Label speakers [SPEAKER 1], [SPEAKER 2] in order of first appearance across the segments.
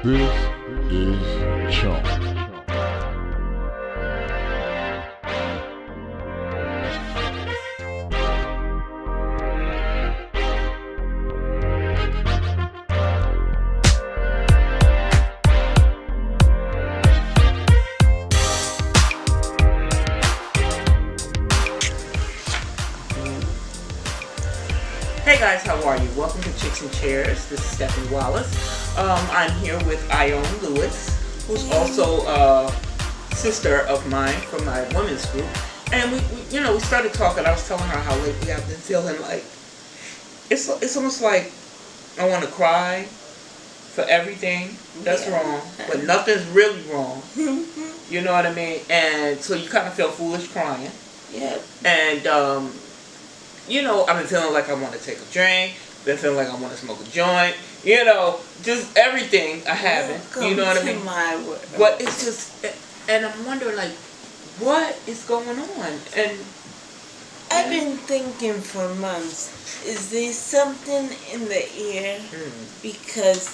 [SPEAKER 1] This is Chunk.
[SPEAKER 2] Hey guys, how are you? Welcome to Chicks and Chairs. This is Stephanie Wallace. I'm here with Ione Lewis, who's also a sister of mine from my women's group. And we started talking. I was telling her how lately I've been feeling like it's almost like I want to cry for everything that's wrong, but nothing's really wrong. You know what I mean? And so you kind of feel foolish crying.
[SPEAKER 3] Yeah.
[SPEAKER 2] And I've been feeling like I want to take a drink, been feeling like I want to smoke a joint, just everything I haven't, you know what I mean? But it's just, and I'm wondering, like, what is going on? And
[SPEAKER 3] I've been thinking for months, is there something in the air? Because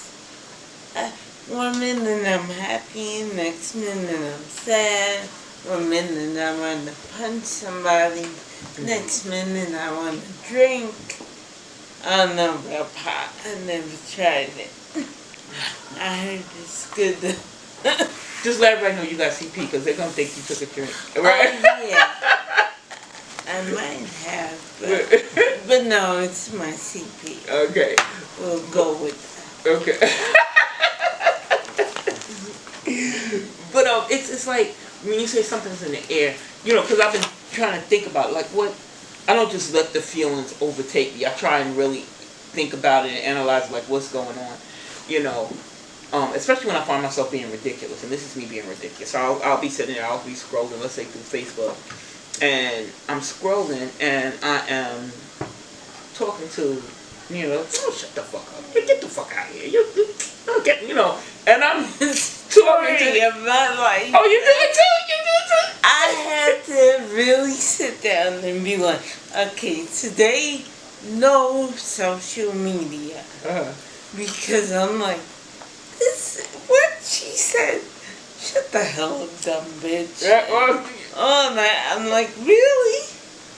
[SPEAKER 3] one minute I'm happy, next minute I'm sad, one minute I want to punch somebody, next minute I want to drink. I don't know about pot. I never tried it. I heard it's good.
[SPEAKER 2] just let everybody know you got CP because they're going to think you took a drink. Right?
[SPEAKER 3] Oh, yeah. I might have, but no, it's my CP.
[SPEAKER 2] Okay.
[SPEAKER 3] We'll go with that.
[SPEAKER 2] Okay. But it's like when you say something's in the air, because I've been trying to think about it, like what. I don't just let the feelings overtake me. I try and really think about it and analyze like what's going on, especially when I find myself being ridiculous, and this is me being ridiculous. So I'll be sitting there, I'll be scrolling, let's say through Facebook, and I'm scrolling and I am talking to, oh, shut the fuck up, get the fuck out of here, and I'm talking to
[SPEAKER 3] I'm not like.
[SPEAKER 2] Oh, you do it too?
[SPEAKER 3] I had to really sit down and be like, okay, today, no social media. Because I'm like, what she said, shut the hell up, dumb bitch.
[SPEAKER 2] Yeah,
[SPEAKER 3] I'm like, really?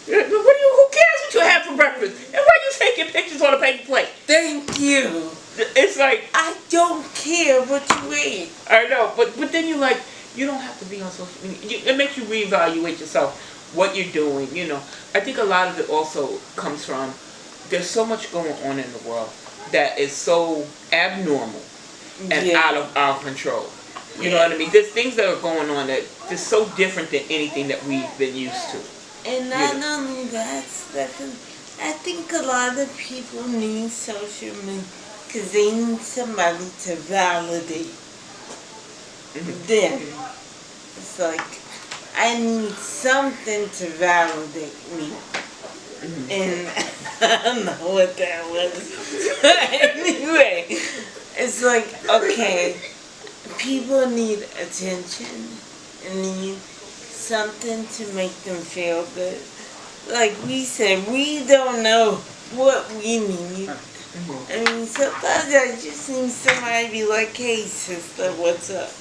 [SPEAKER 2] Who cares what you have for breakfast? And why you taking pictures on a paper plate?
[SPEAKER 3] Thank you.
[SPEAKER 2] It's like,
[SPEAKER 3] I don't care what you ate.
[SPEAKER 2] I know, but then you don't have to be on social media. It makes you reevaluate yourself, what you're doing, I think a lot of it also comes from, there's so much going on in the world that is so abnormal and out of our control. You know what I mean? There's things that are going on that are so different than anything that we've been used to.
[SPEAKER 3] And not only that, Stephen, I think a lot of people need social media because they need somebody to validate them. It's like, I need something to validate me. And I don't know what that was. Anyway, it's like, okay, people need attention and need something to make them feel good. Like we said, we don't know what we need. I mean, sometimes I just need somebody to be like, hey sister, what's up?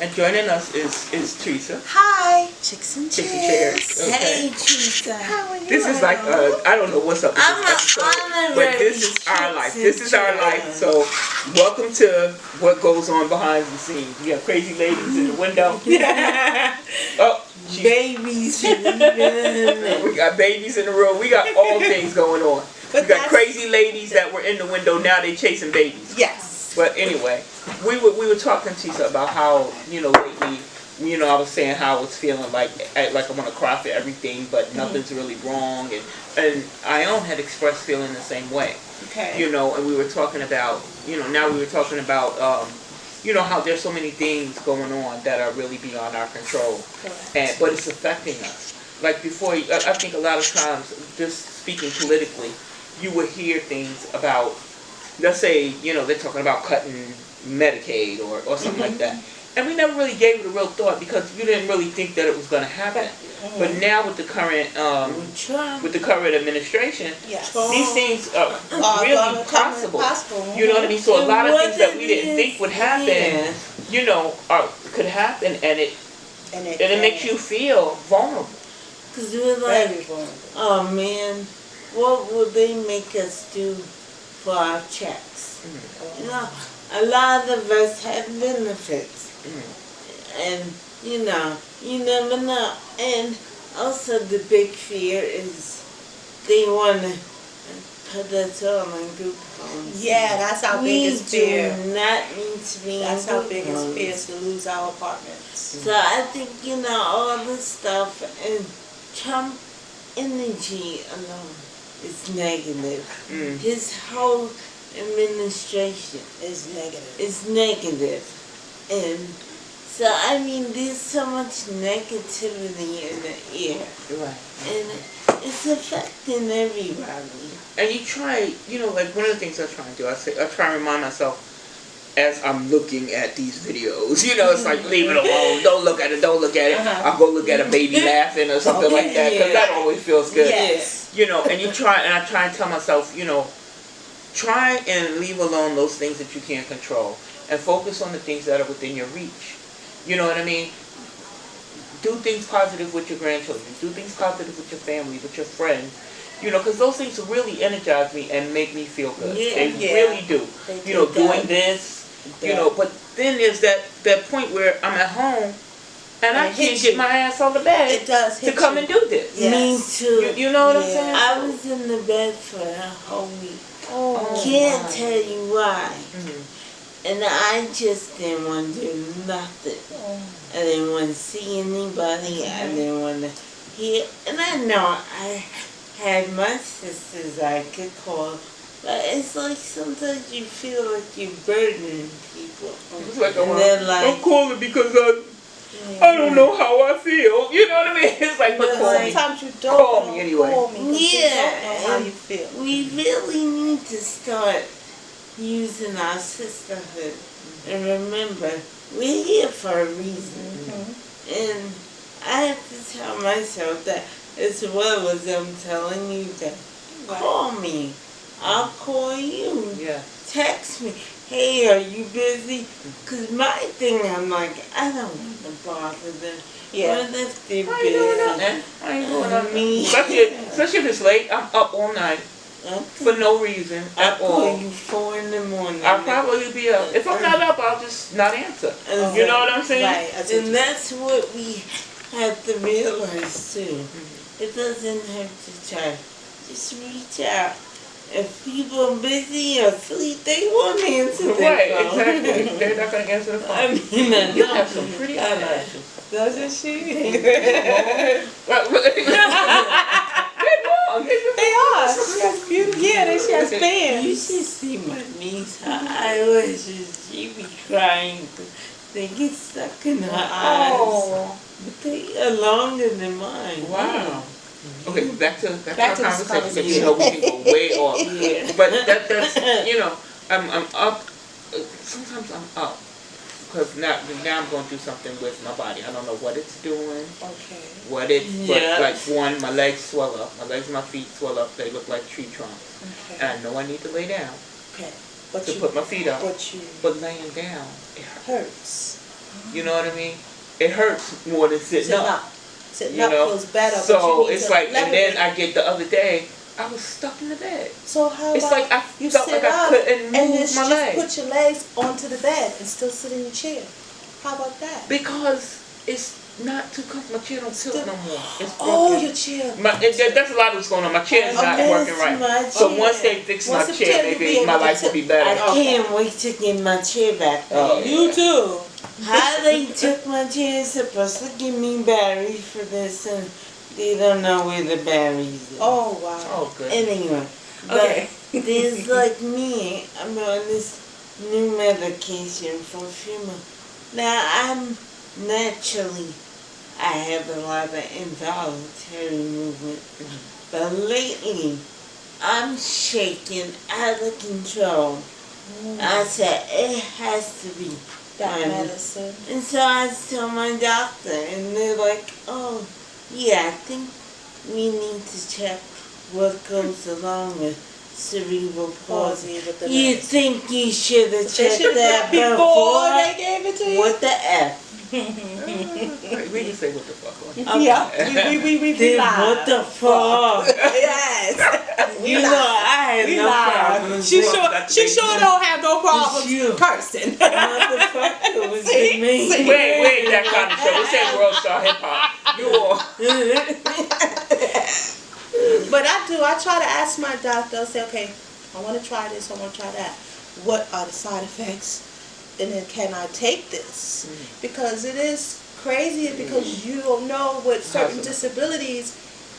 [SPEAKER 2] And joining us is Teresa.
[SPEAKER 4] Hi, Chicks and
[SPEAKER 2] Chicks and
[SPEAKER 4] Chairs.
[SPEAKER 2] Chairs. Okay.
[SPEAKER 3] Hey Teresa.
[SPEAKER 4] How are you?
[SPEAKER 2] This is like, I don't know what's up with this episode, but this is our life. This is our life. So, welcome to what goes on behind the scenes. We have crazy ladies in the window. Oh,
[SPEAKER 3] babies.
[SPEAKER 2] We got babies in the room. We got all things going on. We got crazy ladies that were in the window. Now they chasing babies.
[SPEAKER 4] Yes.
[SPEAKER 2] But anyway, we were talking to Tisa about how lately, I was saying how I was feeling like I want to cry for everything, but nothing's really wrong, and Ione had expressed feeling the same way.
[SPEAKER 3] Okay.
[SPEAKER 2] And we were talking about, now we were talking about, how there's so many things going on that are really beyond our control, but it's affecting us. Like before, I think a lot of times, just speaking politically, you would hear things about, let's say, they're talking about cutting Medicaid or something like that. and we never really gave it a real thought because you didn't really think that it was going to happen. But now with the current administration,
[SPEAKER 4] Yes.
[SPEAKER 2] these things are really
[SPEAKER 4] gonna come
[SPEAKER 2] possible.
[SPEAKER 4] possible.
[SPEAKER 2] You know what I mean? So a lot of things that we
[SPEAKER 3] What it
[SPEAKER 2] didn't think would happen,
[SPEAKER 3] Yeah.
[SPEAKER 2] you know, could happen, and it
[SPEAKER 4] And
[SPEAKER 2] makes you feel vulnerable.
[SPEAKER 3] Because we're
[SPEAKER 4] very
[SPEAKER 3] like,
[SPEAKER 4] vulnerable.
[SPEAKER 3] oh man, what will they make us do for our checks? You know, a lot of us have benefits. And, you know, you never know. And also the big fear is they want to put us all on group homes.
[SPEAKER 4] Yeah, that's our biggest fear.
[SPEAKER 3] We do not need to be
[SPEAKER 4] That's
[SPEAKER 3] in
[SPEAKER 4] our
[SPEAKER 3] group
[SPEAKER 4] biggest
[SPEAKER 3] homes.
[SPEAKER 4] fear, is to lose our apartments.
[SPEAKER 3] So I think, you know, all this stuff and Trump energy alone is negative. His whole administration
[SPEAKER 4] It's negative.
[SPEAKER 3] is negative. And so, I mean, there's so much negativity in the air.
[SPEAKER 2] Right.
[SPEAKER 3] And it's affecting everybody.
[SPEAKER 2] And you try, you know, like one of the things I try and do, I try and remind myself as I'm looking at these videos, you know, it's like, leave it alone, don't look at it, don't look at it. I'll go look at a baby laughing or something like that, because that always feels good.
[SPEAKER 4] Yes.
[SPEAKER 2] You know, and I try and tell myself, you know, try and leave alone those things that you can't control and focus on the things that are within your reach. You know what I mean? Do things positive with your grandchildren. Do things positive with your family, with your friends. You know, because those things really energize me and make me feel good.
[SPEAKER 3] Yeah.
[SPEAKER 2] They really do.
[SPEAKER 4] They
[SPEAKER 2] You know,
[SPEAKER 4] do.
[SPEAKER 2] doing this, you know, but then there's that point where I'm at home and I
[SPEAKER 4] it
[SPEAKER 2] can't
[SPEAKER 4] hits
[SPEAKER 2] get
[SPEAKER 4] you.
[SPEAKER 2] my ass on the bed
[SPEAKER 4] It does
[SPEAKER 2] to
[SPEAKER 4] hit
[SPEAKER 2] come
[SPEAKER 4] you.
[SPEAKER 2] and do this.
[SPEAKER 4] Yes.
[SPEAKER 3] Me too.
[SPEAKER 2] You know what I'm
[SPEAKER 4] Yeah.
[SPEAKER 2] saying?
[SPEAKER 3] I was in the bed for a whole week.
[SPEAKER 4] Oh,
[SPEAKER 3] Can't
[SPEAKER 2] wow.
[SPEAKER 3] tell you why.
[SPEAKER 2] Mhm.
[SPEAKER 3] And I just didn't want to do nothing. I didn't want to see anybody. I didn't want to hear. And I know I had my sisters I could call. But it's like sometimes you feel like you're burdening people.
[SPEAKER 2] It's like,
[SPEAKER 3] And they're like,
[SPEAKER 2] I'm calling because I don't know how I feel. You know what I mean? It's like, but call me.
[SPEAKER 4] Sometimes you don't
[SPEAKER 2] Call
[SPEAKER 4] know.
[SPEAKER 2] me anyway.
[SPEAKER 4] Call me 'cause you
[SPEAKER 3] Yeah,
[SPEAKER 4] don't know how
[SPEAKER 3] and
[SPEAKER 4] you feel.
[SPEAKER 3] we really need to start using our sisterhood. And remember, we're here for a reason. And I have to tell myself that as well as I'm telling you that. Call me. I'll call you.
[SPEAKER 2] Yeah.
[SPEAKER 3] Text me. Hey, are you busy? Because my thing, I'm like, I don't want to bother them.
[SPEAKER 4] Yeah.
[SPEAKER 3] What if they're
[SPEAKER 2] I ain't doing
[SPEAKER 3] busy?
[SPEAKER 2] nothing. I ain't doing nothing.
[SPEAKER 3] Me.
[SPEAKER 2] Especially if it's late. I'm up all night for no reason
[SPEAKER 3] I'll
[SPEAKER 2] at
[SPEAKER 3] call
[SPEAKER 2] all.
[SPEAKER 3] you 4 in the morning.
[SPEAKER 2] I'll probably be up. If I'm not up, I'll just not answer. You know what I'm saying?
[SPEAKER 4] Right. That's what
[SPEAKER 3] And that's what we have to realize too. It doesn't have to try. Just reach out. If people are busy or asleep, they won't answer their
[SPEAKER 2] Right,
[SPEAKER 3] phone.
[SPEAKER 2] exactly. They're not going to answer the phone.
[SPEAKER 3] I mean, I
[SPEAKER 2] You
[SPEAKER 3] know.
[SPEAKER 2] have some pretty eyelashes.
[SPEAKER 4] Doesn't she?
[SPEAKER 2] They're long.
[SPEAKER 4] They are. She has beautiful. Yeah, she has
[SPEAKER 3] You
[SPEAKER 4] fans.
[SPEAKER 3] should see my niece. Her eyelashes, she be crying. They get stuck in her eyes.
[SPEAKER 4] Oh.
[SPEAKER 3] But they are longer than mine.
[SPEAKER 2] Wow. Okay, back to
[SPEAKER 4] Back
[SPEAKER 2] our
[SPEAKER 4] to this
[SPEAKER 2] conversation. Because, you
[SPEAKER 4] conversation.
[SPEAKER 2] know, we can go way off.
[SPEAKER 3] Yeah.
[SPEAKER 2] But that's, you know, I'm up. Sometimes I'm up. Because now I'm going through something with my body. I don't know what it's doing.
[SPEAKER 4] Okay.
[SPEAKER 2] What it's,
[SPEAKER 3] Yeah.
[SPEAKER 2] but like one, my legs swell up. My legs and my feet swell up. They look like tree trunks.
[SPEAKER 4] Okay.
[SPEAKER 2] And I know I need to lay down
[SPEAKER 4] Okay. But
[SPEAKER 2] to put my feet up.
[SPEAKER 4] But
[SPEAKER 2] But laying down, it hurts.
[SPEAKER 4] hurts.
[SPEAKER 2] You know what I mean? It hurts more than sitting up.
[SPEAKER 4] Sitting
[SPEAKER 2] You
[SPEAKER 4] up
[SPEAKER 2] know?
[SPEAKER 4] feels better. but
[SPEAKER 2] So
[SPEAKER 4] you need
[SPEAKER 2] it's
[SPEAKER 4] to
[SPEAKER 2] like, and
[SPEAKER 4] elevate.
[SPEAKER 2] then I get the other day, I was stuck in the bed.
[SPEAKER 4] So how
[SPEAKER 2] It's
[SPEAKER 4] about
[SPEAKER 2] like I
[SPEAKER 4] you
[SPEAKER 2] felt
[SPEAKER 4] sit
[SPEAKER 2] like I
[SPEAKER 4] up
[SPEAKER 2] couldn't
[SPEAKER 4] and
[SPEAKER 2] move
[SPEAKER 4] just
[SPEAKER 2] my legs.
[SPEAKER 4] put your legs onto the bed and still sit in your chair? How about that?
[SPEAKER 2] Because it's not too comfortable. My chair don't tilt no more. It's broken.
[SPEAKER 4] Oh, your chair.
[SPEAKER 2] That's a lot of what's going on. My chair's
[SPEAKER 3] I
[SPEAKER 2] not
[SPEAKER 3] miss
[SPEAKER 2] working right.
[SPEAKER 3] my
[SPEAKER 2] So
[SPEAKER 3] chair.
[SPEAKER 2] once they fix my
[SPEAKER 4] Once the
[SPEAKER 2] chair,
[SPEAKER 4] chair will be
[SPEAKER 2] maybe
[SPEAKER 4] able
[SPEAKER 2] my
[SPEAKER 4] to
[SPEAKER 2] life will be better.
[SPEAKER 3] I can't wait to get my chair back.
[SPEAKER 2] Oh,
[SPEAKER 4] You too.
[SPEAKER 3] How they took my chair is supposed to give me batteries for this, and they don't know where the batteries are.
[SPEAKER 4] Oh wow.
[SPEAKER 2] Oh, good.
[SPEAKER 3] Anyway,
[SPEAKER 2] Okay.
[SPEAKER 3] but there's like me, I'm on this new medication for a few months. Now, naturally, I have a lot of involuntary movement, but lately, I'm shaking out of control. I said, it has to be
[SPEAKER 4] That
[SPEAKER 3] And-
[SPEAKER 4] medicine.
[SPEAKER 3] And so I tell my doctor, and they're like, "Oh, yeah, I think we need to check what goes along with cerebral palsy.
[SPEAKER 4] Palsy with the
[SPEAKER 3] You
[SPEAKER 4] medicine.
[SPEAKER 3] think you should have
[SPEAKER 4] They
[SPEAKER 3] checked
[SPEAKER 4] should
[SPEAKER 3] that
[SPEAKER 4] have done before they
[SPEAKER 3] before?
[SPEAKER 4] gave it to you.
[SPEAKER 3] What the F?
[SPEAKER 2] We can say what the fuck.
[SPEAKER 4] Yeah, we
[SPEAKER 3] Then
[SPEAKER 4] live.
[SPEAKER 3] what the fuck?
[SPEAKER 4] Yes.
[SPEAKER 3] You know, I had
[SPEAKER 4] We
[SPEAKER 3] no
[SPEAKER 4] live.
[SPEAKER 3] problems.
[SPEAKER 4] She
[SPEAKER 3] with
[SPEAKER 4] sure don't have no problems
[SPEAKER 3] you.
[SPEAKER 4] cursing.
[SPEAKER 3] Motherfucker was
[SPEAKER 4] See?
[SPEAKER 3] me.
[SPEAKER 4] See?
[SPEAKER 2] Wait, that kind of show. This ain't World Star Hip Hop. You all.
[SPEAKER 4] But I try to ask my doctor, I'll say, okay, I want to try this, I want to try that. What are the side effects? And then can I take this? Because it is crazy because you don't know with certain disabilities,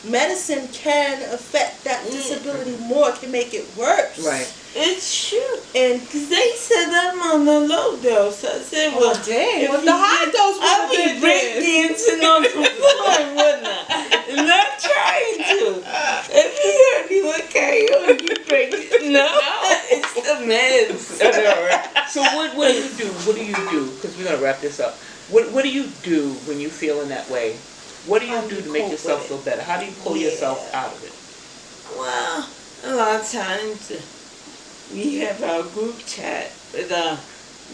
[SPEAKER 4] medicine can affect that disability more, can make it worse.
[SPEAKER 2] Right.
[SPEAKER 3] It's true.
[SPEAKER 4] And
[SPEAKER 3] Because they said I'm on the low dose. I said, well,
[SPEAKER 4] dang,
[SPEAKER 3] if
[SPEAKER 4] well,
[SPEAKER 3] you
[SPEAKER 4] the high
[SPEAKER 3] did-
[SPEAKER 4] dose
[SPEAKER 3] I'll
[SPEAKER 4] would have
[SPEAKER 3] be
[SPEAKER 4] been
[SPEAKER 3] breakdancing on the floor, wouldn't I? And I'm trying to. If you heard me with karaoke break, no, it's the meds.
[SPEAKER 2] I know, right? So what do you do? What do you do? Because we're gonna wrap this up. What do you do when you feel in that way? What do you
[SPEAKER 4] How do
[SPEAKER 2] do
[SPEAKER 4] you
[SPEAKER 2] to make
[SPEAKER 4] cope
[SPEAKER 2] yourself
[SPEAKER 4] with
[SPEAKER 2] feel
[SPEAKER 4] it?
[SPEAKER 2] better? How do you pull yourself out of it?
[SPEAKER 3] Well, a lot of times we have our group chat with our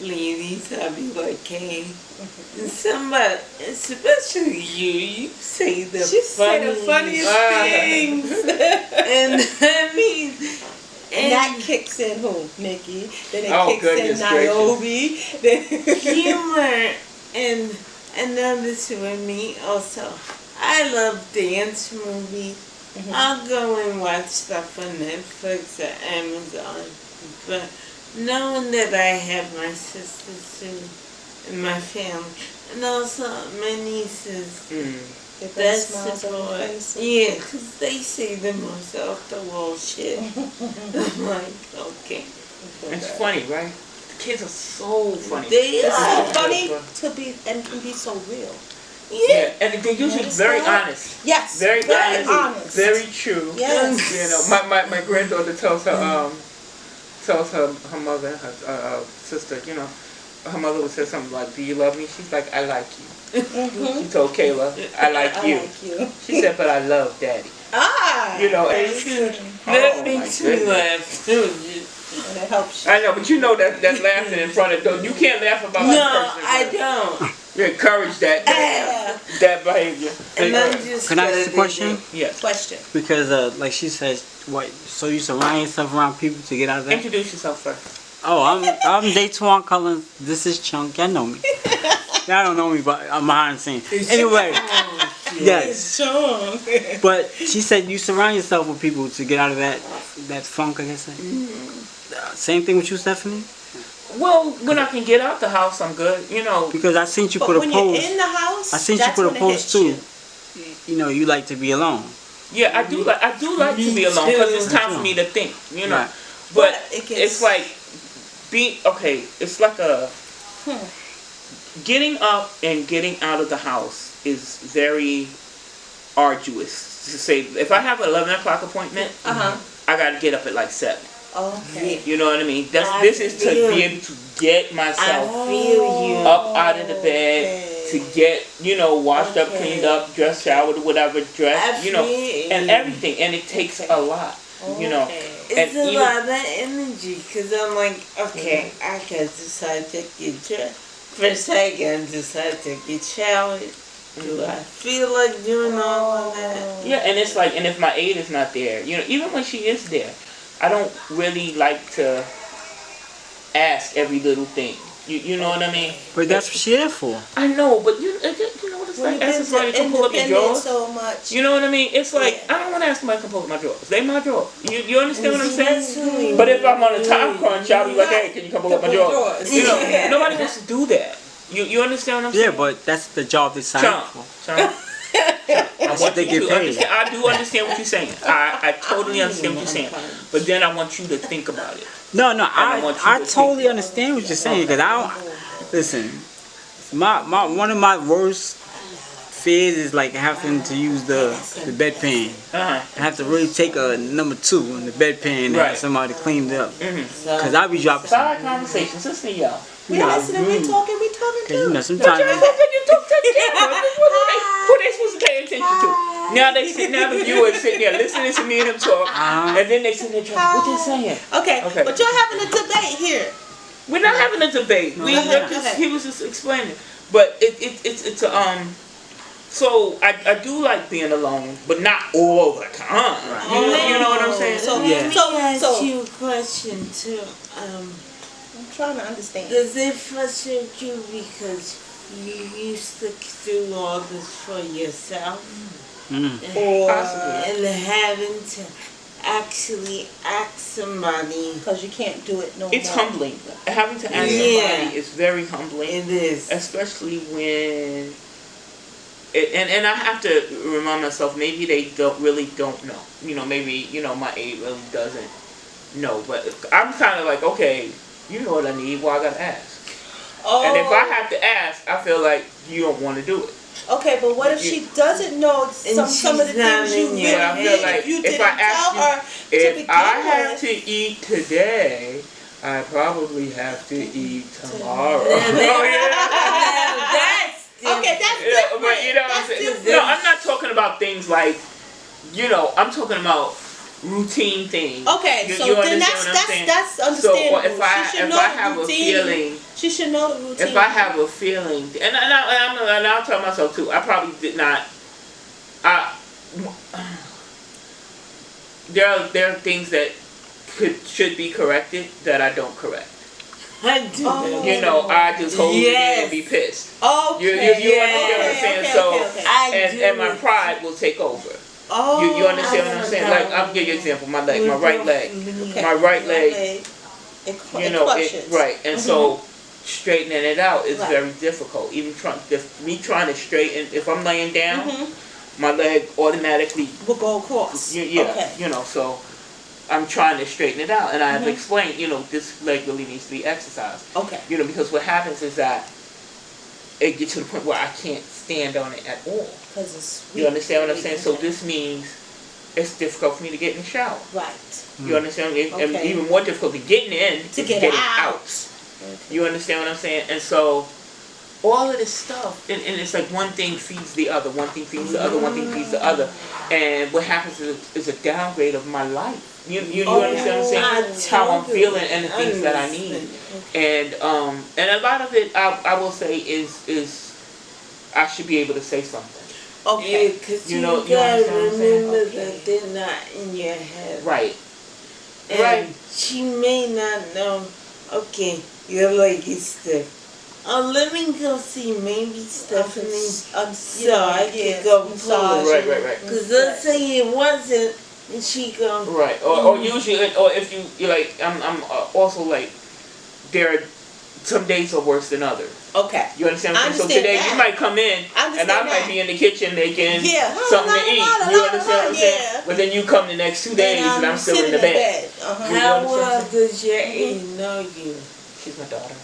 [SPEAKER 3] ladies. I'll be like, hey, and somebody, especially you say the
[SPEAKER 4] She say the funniest things.
[SPEAKER 3] And I mean,
[SPEAKER 4] And that kicks in who? Nikki. Then it
[SPEAKER 2] Oh,
[SPEAKER 4] kicks
[SPEAKER 2] goodness
[SPEAKER 4] in Niobe. Then
[SPEAKER 3] humor and another two with me also. I love dance movies. I'll go and watch stuff on Netflix or Amazon. But knowing that I have my sisters too and my family, and also my nieces,
[SPEAKER 4] They put
[SPEAKER 3] that's
[SPEAKER 4] smiles on their
[SPEAKER 3] support.
[SPEAKER 4] faces.
[SPEAKER 3] Yeah, because they say the most off the wall shit. I'm like, okay.
[SPEAKER 2] It's funny, right? The kids are so funny.
[SPEAKER 3] They
[SPEAKER 4] It's so
[SPEAKER 3] are.
[SPEAKER 4] funny to be and can be so real.
[SPEAKER 2] Yeah, and they're usually very honest.
[SPEAKER 4] Yes.
[SPEAKER 2] Very honest. Very true.
[SPEAKER 4] Yes.
[SPEAKER 2] You know, my granddaughter tells her mother, her sister, you know, her mother would say something like, "Do you love me?" She's like, "I like you." She told Kayla, "I like
[SPEAKER 4] I
[SPEAKER 2] you."
[SPEAKER 4] like you.
[SPEAKER 2] She said, "But I love Daddy."
[SPEAKER 4] Ah.
[SPEAKER 2] You know, and
[SPEAKER 3] That
[SPEAKER 2] oh,
[SPEAKER 3] makes
[SPEAKER 2] my
[SPEAKER 3] me
[SPEAKER 2] goodness.
[SPEAKER 3] laugh too.
[SPEAKER 4] And it helps you.
[SPEAKER 2] I know, but you know that laughing in front of those, you can't laugh about
[SPEAKER 3] No,
[SPEAKER 2] that person.
[SPEAKER 3] I don't.
[SPEAKER 2] You encourage that behavior.
[SPEAKER 3] And I'm just
[SPEAKER 5] Can I ask
[SPEAKER 3] gonna
[SPEAKER 5] a question?
[SPEAKER 2] Yes.
[SPEAKER 4] Question.
[SPEAKER 5] Because, like she says, what? So you surround yourself around people to get out of that?
[SPEAKER 2] Introduce yourself first.
[SPEAKER 5] Oh, I'm Daytuan Cullen. This is Chunk. Y'all know me. Y'all don't know me, but I'm behind the scenes. Anyway, yes. But she said you surround yourself with people to get out of that funk. I guess. Same thing with you, Stephanie.
[SPEAKER 2] Well, when I can get out the house, I'm good. You know,
[SPEAKER 5] Because I seen you
[SPEAKER 4] But
[SPEAKER 5] put a
[SPEAKER 4] when you're
[SPEAKER 5] post.
[SPEAKER 4] in the house,
[SPEAKER 5] I seen you
[SPEAKER 4] that's
[SPEAKER 5] put a
[SPEAKER 4] when it
[SPEAKER 5] post
[SPEAKER 4] hits
[SPEAKER 5] too.
[SPEAKER 4] you.
[SPEAKER 5] You know, you like to be alone.
[SPEAKER 2] yeah, I do like to be alone because it's time for me to think. You know,
[SPEAKER 5] Right.
[SPEAKER 2] but
[SPEAKER 4] It gets-
[SPEAKER 2] it's like it's like a getting up and getting out of the house is very arduous. To say, if I have an 11 o'clock appointment, I got to get up at like 7.
[SPEAKER 4] Okay.
[SPEAKER 2] You know what I mean?
[SPEAKER 3] I
[SPEAKER 2] This is to
[SPEAKER 3] feel-
[SPEAKER 2] be able to get
[SPEAKER 3] I
[SPEAKER 2] myself
[SPEAKER 3] feel you.
[SPEAKER 2] up out of the bed, to get, washed up,
[SPEAKER 3] Okay.
[SPEAKER 2] cleaned up, dressed, showered, whatever, dressed,
[SPEAKER 3] I feel
[SPEAKER 2] and
[SPEAKER 3] you.
[SPEAKER 2] everything. And it takes a lot,
[SPEAKER 3] It's
[SPEAKER 2] and
[SPEAKER 3] a
[SPEAKER 2] even-
[SPEAKER 3] lot of energy because I'm like, okay, I can decide to get dressed. First, I can decide to get showered. Do I feel like doing all of that?
[SPEAKER 2] Yeah, and it's like, and if my aide is not there, even when she is there, I don't really like to ask every little thing. You know what I mean?
[SPEAKER 5] But that's what she there for.
[SPEAKER 2] I know, but you know what it's
[SPEAKER 4] When
[SPEAKER 2] like?
[SPEAKER 4] you've
[SPEAKER 2] Ask
[SPEAKER 4] been
[SPEAKER 2] somebody to pull up your
[SPEAKER 4] independent
[SPEAKER 2] drawers.
[SPEAKER 4] so much.
[SPEAKER 2] You know what I mean? It's like,
[SPEAKER 4] Yeah.
[SPEAKER 2] I don't want to ask somebody to pull up my drawers. They my drawers. You understand what I'm
[SPEAKER 3] That's
[SPEAKER 2] saying?
[SPEAKER 3] who we
[SPEAKER 2] But if I'm on a time crunch, I'll be like, hey, can you come pull up my
[SPEAKER 4] Couple
[SPEAKER 2] drawers?
[SPEAKER 4] drawers.
[SPEAKER 2] Nobody wants to do that. You understand what I'm saying?
[SPEAKER 5] Yeah, but that's the job they signed up for.
[SPEAKER 2] Chum. I want
[SPEAKER 5] they
[SPEAKER 2] you
[SPEAKER 5] get
[SPEAKER 2] to
[SPEAKER 5] paid.
[SPEAKER 2] understand. I do understand what you're saying. I totally understand what you're saying. But then I want you to think about it.
[SPEAKER 5] No,
[SPEAKER 2] I want you
[SPEAKER 5] I
[SPEAKER 2] to
[SPEAKER 5] totally
[SPEAKER 2] think.
[SPEAKER 5] understand what you're saying. Because I don't listen. My one of my worst fears is like having to use the bedpan.
[SPEAKER 2] Uh-huh.
[SPEAKER 5] I have to really take a number 2 in the bedpan and
[SPEAKER 2] Right.
[SPEAKER 5] have somebody clean it up.
[SPEAKER 2] Mm-hmm.
[SPEAKER 5] Cause I be dropping.
[SPEAKER 2] Side conversations, listen to y'all.
[SPEAKER 4] We
[SPEAKER 5] Nah,
[SPEAKER 4] listening, we talking
[SPEAKER 5] Cause
[SPEAKER 4] too.
[SPEAKER 5] you know
[SPEAKER 2] But
[SPEAKER 5] sometimes.
[SPEAKER 2] you talk to the camera. Who they supposed to pay attention to? Now the viewers sitting there listening to me and him talk, and then they sit there trying, what they saying?
[SPEAKER 4] Okay,
[SPEAKER 2] Okay.
[SPEAKER 4] but you're having a debate here.
[SPEAKER 2] We're not having a debate.
[SPEAKER 5] No,
[SPEAKER 2] We
[SPEAKER 5] we're
[SPEAKER 2] just,
[SPEAKER 4] not.
[SPEAKER 2] he was just explaining, but it's a So I do like being alone, but not all the time.
[SPEAKER 5] Right.
[SPEAKER 2] You know what I'm saying?
[SPEAKER 4] So,
[SPEAKER 5] Yeah.
[SPEAKER 3] Ask you a question too.
[SPEAKER 4] I'm trying to understand.
[SPEAKER 3] Does it frustrate you because you used to do all this for yourself
[SPEAKER 5] Mm.
[SPEAKER 4] Or
[SPEAKER 2] Possibly.
[SPEAKER 3] and having to actually ask somebody?
[SPEAKER 4] because you can't do it no
[SPEAKER 2] It's
[SPEAKER 4] more.
[SPEAKER 2] humbling. Having to ask
[SPEAKER 3] Yeah.
[SPEAKER 2] somebody is very humbling,
[SPEAKER 3] It is.
[SPEAKER 2] especially when. And I have to remind myself, maybe they don't know. You know, maybe my aide really doesn't know. But I'm kind of like, okay, you know what I need. Well, I gotta ask.
[SPEAKER 4] Oh,
[SPEAKER 2] And if I have to ask, I feel like you don't want to do it.
[SPEAKER 4] okay, but what if she doesn't know some of the
[SPEAKER 3] she's not
[SPEAKER 4] things you
[SPEAKER 3] in
[SPEAKER 4] really
[SPEAKER 3] your
[SPEAKER 2] But I
[SPEAKER 3] head.
[SPEAKER 2] feel like
[SPEAKER 4] did? You
[SPEAKER 2] if
[SPEAKER 4] didn't
[SPEAKER 2] I ask
[SPEAKER 4] tell
[SPEAKER 2] you,
[SPEAKER 4] her to
[SPEAKER 2] if
[SPEAKER 4] begin
[SPEAKER 2] I have
[SPEAKER 4] with.
[SPEAKER 2] to eat today, I probably have to eat tomorrow.
[SPEAKER 3] Now
[SPEAKER 2] Oh, yeah.
[SPEAKER 3] that's
[SPEAKER 4] Okay, that's
[SPEAKER 2] Yeah,
[SPEAKER 4] different.
[SPEAKER 2] but you know what I'm
[SPEAKER 4] That's
[SPEAKER 2] saying?
[SPEAKER 4] different.
[SPEAKER 2] No, I'm not talking about things like, I'm talking about routine things.
[SPEAKER 4] Okay,
[SPEAKER 2] You-
[SPEAKER 4] so
[SPEAKER 2] you
[SPEAKER 4] then
[SPEAKER 2] understand what I'm saying?
[SPEAKER 4] that's
[SPEAKER 2] So
[SPEAKER 4] understandable.
[SPEAKER 2] if I
[SPEAKER 4] she should
[SPEAKER 2] if
[SPEAKER 4] know
[SPEAKER 2] I
[SPEAKER 4] the
[SPEAKER 2] have
[SPEAKER 4] routine.
[SPEAKER 2] a feeling,
[SPEAKER 4] She should know the routine.
[SPEAKER 2] if I have a feeling, and I'll tell myself too, I probably did not. There are things that should be corrected that I don't correct.
[SPEAKER 3] I do.
[SPEAKER 4] Oh.
[SPEAKER 2] I just hold it in
[SPEAKER 3] Yes.
[SPEAKER 2] and be pissed.
[SPEAKER 4] Okay.
[SPEAKER 2] You understand what I'm saying?
[SPEAKER 4] Okay,
[SPEAKER 2] So,
[SPEAKER 4] okay, okay.
[SPEAKER 3] I do.
[SPEAKER 2] and my pride will take over.
[SPEAKER 4] Oh.
[SPEAKER 2] You understand what I'm saying? Like, I'll give you an example. My right leg.
[SPEAKER 4] Okay.
[SPEAKER 2] My right leg,
[SPEAKER 4] It
[SPEAKER 2] you know,
[SPEAKER 4] crushes.
[SPEAKER 2] right. And so, straightening it out is
[SPEAKER 4] Right.
[SPEAKER 2] very difficult. Even me trying to straighten, if I'm laying down,
[SPEAKER 4] Mhm.
[SPEAKER 2] my leg automatically,
[SPEAKER 4] We'll go across.
[SPEAKER 2] yeah,
[SPEAKER 4] Okay.
[SPEAKER 2] so I'm trying to straighten it out. And I have
[SPEAKER 4] Mhm.
[SPEAKER 2] explained, this leg really needs to be exercised.
[SPEAKER 4] Okay.
[SPEAKER 2] Because what happens is that it gets to the point where I can't stand on it at all.
[SPEAKER 4] Because it's
[SPEAKER 2] You understand what I'm
[SPEAKER 4] weak.
[SPEAKER 2] saying? So
[SPEAKER 4] Okay.
[SPEAKER 2] this means it's difficult for me to get in the shower.
[SPEAKER 4] Right.
[SPEAKER 2] You understand? And
[SPEAKER 4] Okay.
[SPEAKER 2] even more difficult to getting in
[SPEAKER 4] To
[SPEAKER 2] is
[SPEAKER 4] get
[SPEAKER 2] getting
[SPEAKER 4] out.
[SPEAKER 2] out. You understand what I'm saying? And so all of this stuff, and it's like one thing feeds the other, one thing feeds the other, one thing feeds the other. And what happens is a downgrade of my life. You understand what I'm saying? How I'm feeling and the things that I need. And a lot of it I will say is I should be able to say something.
[SPEAKER 3] Yeah, because you,
[SPEAKER 2] You
[SPEAKER 3] gotta
[SPEAKER 2] understand what I'm saying?
[SPEAKER 3] remember
[SPEAKER 2] Okay.
[SPEAKER 3] that they're not in your head.
[SPEAKER 2] Right.
[SPEAKER 3] And
[SPEAKER 2] Right.
[SPEAKER 3] she may not know, okay, your leg is stiff. Oh, let me go see maybe Stephanie. So I can go pull it.
[SPEAKER 2] Right.
[SPEAKER 3] Because let's say it wasn't, and she go,
[SPEAKER 2] Right. Or usually, or if you're like, I'm also like, there are some days are worse than others.
[SPEAKER 4] Okay.
[SPEAKER 2] You understand what
[SPEAKER 4] I
[SPEAKER 2] I'm saying? So
[SPEAKER 4] understand
[SPEAKER 2] today
[SPEAKER 4] that.
[SPEAKER 2] you might come in
[SPEAKER 4] I
[SPEAKER 2] and
[SPEAKER 4] understand
[SPEAKER 2] I might
[SPEAKER 4] that.
[SPEAKER 2] be in the kitchen making
[SPEAKER 4] Yeah.
[SPEAKER 2] something to eat. You understand what I'm saying?
[SPEAKER 4] Yeah.
[SPEAKER 2] But then you come the next 2 days and I'm still in the bed.
[SPEAKER 4] Uh-huh.
[SPEAKER 2] You
[SPEAKER 3] how
[SPEAKER 2] understand what I'm
[SPEAKER 3] well does your aide know you?
[SPEAKER 2] She's my daughter.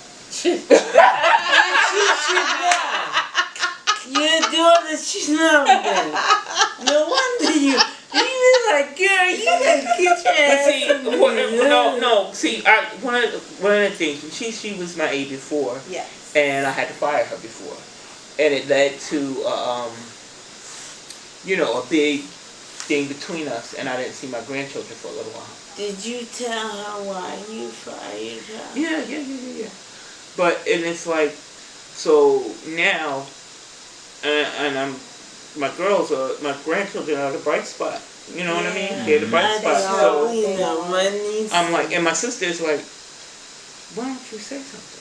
[SPEAKER 3] Your daughter should know that. No wonder you was like, girl, you gotta get your
[SPEAKER 2] But
[SPEAKER 3] ass
[SPEAKER 2] see,
[SPEAKER 3] in here.
[SPEAKER 2] no. See, one of the things, she was my aide before,
[SPEAKER 4] Yes.
[SPEAKER 2] and I had to fire her before, and it led to a big thing between us, and I didn't see my grandchildren for a little while.
[SPEAKER 3] Did you tell her why you fired her?
[SPEAKER 2] Yeah. But it's like, so now, and my grandchildren are the bright spot. You know what I mean? They're the bright spot. So I'm like, and my sister is like, why don't you say something?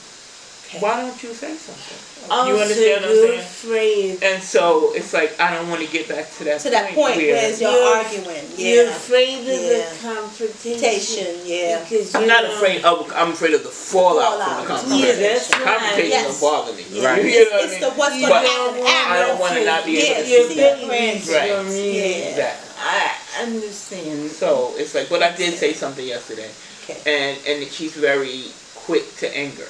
[SPEAKER 2] Why don't you say something? You understand what I'm saying?
[SPEAKER 3] Afraid.
[SPEAKER 2] And so it's like, I don't want to get back to that
[SPEAKER 4] point where you're arguing.
[SPEAKER 3] You're afraid of
[SPEAKER 4] Yeah.
[SPEAKER 3] the confrontation.
[SPEAKER 4] Yeah.
[SPEAKER 3] Because
[SPEAKER 2] I'm not afraid of. I'm afraid of the fallout from the confrontation.
[SPEAKER 3] Yeah, that's right.
[SPEAKER 2] Confrontation
[SPEAKER 4] Yes.
[SPEAKER 2] don't bother me.
[SPEAKER 4] Yeah.
[SPEAKER 2] You know what I
[SPEAKER 4] It's
[SPEAKER 2] mean?
[SPEAKER 4] the what's
[SPEAKER 3] You
[SPEAKER 4] going to
[SPEAKER 3] don't
[SPEAKER 4] happen
[SPEAKER 3] want-
[SPEAKER 4] after.
[SPEAKER 2] I don't want to not be able to
[SPEAKER 3] Your
[SPEAKER 2] see that.
[SPEAKER 3] babies
[SPEAKER 2] Right.
[SPEAKER 3] from you.
[SPEAKER 4] Yeah.
[SPEAKER 2] Exactly.
[SPEAKER 3] I understand.
[SPEAKER 2] So it's like, but I did say something yesterday,
[SPEAKER 4] Okay.
[SPEAKER 2] and she's very quick to anger.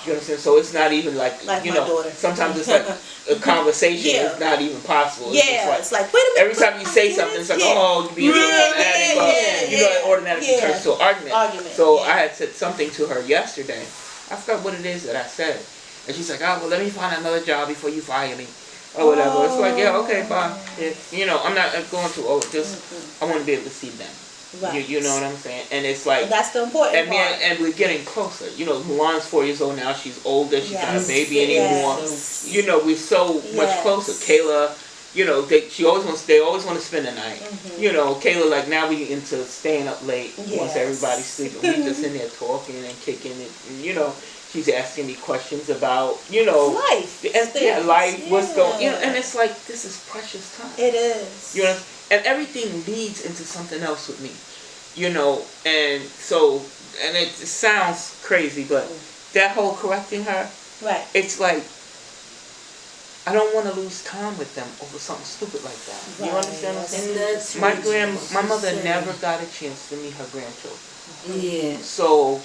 [SPEAKER 2] You understand? So it's not even like
[SPEAKER 4] Like
[SPEAKER 2] you
[SPEAKER 4] my
[SPEAKER 2] know.
[SPEAKER 4] daughter.
[SPEAKER 2] Sometimes it's like a conversation
[SPEAKER 4] Yeah.
[SPEAKER 2] is not even possible. It's
[SPEAKER 4] Yeah,
[SPEAKER 2] just
[SPEAKER 4] it's like, wait a minute.
[SPEAKER 2] every time you say something, it's like,
[SPEAKER 4] Yeah.
[SPEAKER 2] oh, you be automatic. It automatically turns to an argument. So I had said something to her yesterday. I forgot what it is that I said, and she's like, oh, well, let me find another job before you fire me. Or whatever. It's like, yeah, okay, bye. You know, I'm not going to. Oh, just I want to be able to see them.
[SPEAKER 4] Right.
[SPEAKER 2] You know what I'm saying? And it's like,
[SPEAKER 4] And that's the important
[SPEAKER 2] and
[SPEAKER 4] part.
[SPEAKER 2] and we're getting closer. You know, Mulan's 4 years old now. She's older. She's not a baby anymore.
[SPEAKER 4] Yes.
[SPEAKER 2] You know, we're so much closer. Kayla, you know, they always want to spend the night. You know, Kayla, like now we into staying up late once everybody's sleeping. We just in there talking and kicking it. And, you know, she's asking me questions about, you know,
[SPEAKER 4] life.
[SPEAKER 2] Life, what's going, you know, and it's like, this is precious time.
[SPEAKER 4] It is.
[SPEAKER 2] You know, and everything leads into something else with me, you know, and so, and it sounds crazy, but that whole correcting her,
[SPEAKER 4] Right.
[SPEAKER 2] it's like, I don't want to lose time with them over something stupid like that. You understand what I'm saying?
[SPEAKER 3] And that's
[SPEAKER 2] My mother never got a chance to meet her grandchildren.
[SPEAKER 3] Yeah.
[SPEAKER 2] So,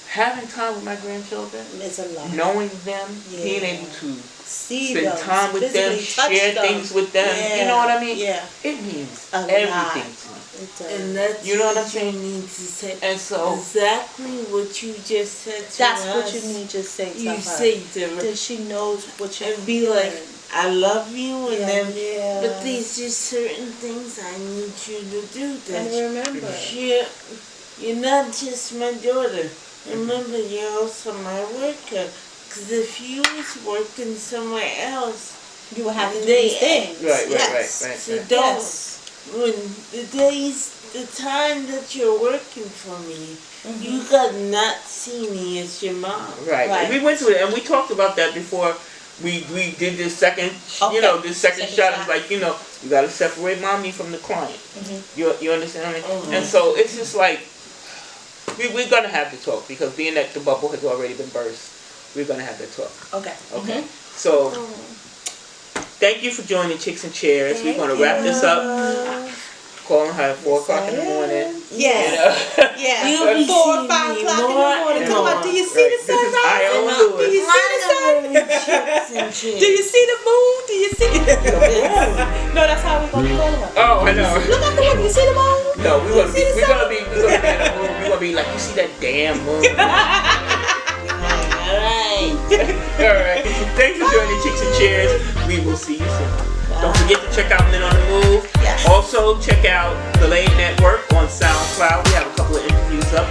[SPEAKER 2] having time with my grandchildren,
[SPEAKER 4] It's a lot.
[SPEAKER 2] knowing them, being able to
[SPEAKER 4] See
[SPEAKER 2] spend
[SPEAKER 4] them,
[SPEAKER 2] time with them,
[SPEAKER 4] physically touch
[SPEAKER 2] share
[SPEAKER 4] them.
[SPEAKER 2] things with them, you know what I mean?
[SPEAKER 4] Yeah.
[SPEAKER 2] It means
[SPEAKER 4] A lot.
[SPEAKER 2] everything to me.
[SPEAKER 4] It does.
[SPEAKER 3] And that's
[SPEAKER 2] You know what I'm
[SPEAKER 3] you
[SPEAKER 2] saying?
[SPEAKER 3] need to say.
[SPEAKER 2] And so,
[SPEAKER 3] Exactly what you just said to
[SPEAKER 4] That's
[SPEAKER 3] us.
[SPEAKER 4] what you need to say to
[SPEAKER 3] You
[SPEAKER 4] her.
[SPEAKER 3] say to her.
[SPEAKER 4] That she knows what you're
[SPEAKER 3] And be like, I love you, and then,
[SPEAKER 4] yeah.
[SPEAKER 3] but there's just certain things I need you to do. That
[SPEAKER 4] And remember.
[SPEAKER 3] you're not just my daughter. Remember, you're also my worker. Because if you was working somewhere else,
[SPEAKER 4] You will have to do
[SPEAKER 3] They-
[SPEAKER 4] these things.
[SPEAKER 2] right,
[SPEAKER 4] Yes.
[SPEAKER 3] so don't.
[SPEAKER 4] Yes.
[SPEAKER 3] When the time that you're working for me, you got not see me as your mom.
[SPEAKER 2] right.
[SPEAKER 4] Right.
[SPEAKER 2] And we went through it, and we talked about that before we did this second, you know, this second shot. It's like, you know, you got to separate mommy from the client. You understand what I mean? And so it's just like, we're going to have to talk, because being that the bubble has already been burst, we're going to have to talk.
[SPEAKER 4] Okay.
[SPEAKER 2] Okay? So, thank you for joining Chicks and Chairs. We're going to wrap this up. Calling her at 4 o'clock in the morning.
[SPEAKER 4] Yes.
[SPEAKER 2] You know?
[SPEAKER 4] Yeah.
[SPEAKER 3] You'll be
[SPEAKER 4] 4 or
[SPEAKER 3] seeing
[SPEAKER 4] 5
[SPEAKER 3] me
[SPEAKER 4] o'clock in the
[SPEAKER 3] more
[SPEAKER 4] morning.
[SPEAKER 3] and
[SPEAKER 4] Talking about,
[SPEAKER 3] more.
[SPEAKER 4] do you see the
[SPEAKER 2] This is
[SPEAKER 4] sunrise?
[SPEAKER 2] Ione
[SPEAKER 4] Do
[SPEAKER 2] Lewis.
[SPEAKER 4] you see the sun? Do you see the moon? Do you see No, that's how we're going to be calling her.
[SPEAKER 2] Oh, I know.
[SPEAKER 4] Look out the window. You see the moon?
[SPEAKER 2] No, we're gonna be
[SPEAKER 4] See the
[SPEAKER 2] in
[SPEAKER 4] sun?
[SPEAKER 2] the moon. We're gonna be like, you see that damn moon?
[SPEAKER 3] Alright.
[SPEAKER 2] Alright. Thanks for joining Chicks and Chairs. We will see you soon. Don't forget to check out Men on the Move.
[SPEAKER 4] Yes.
[SPEAKER 2] Also check out the Lane Network on SoundCloud. We have a couple of interviews up.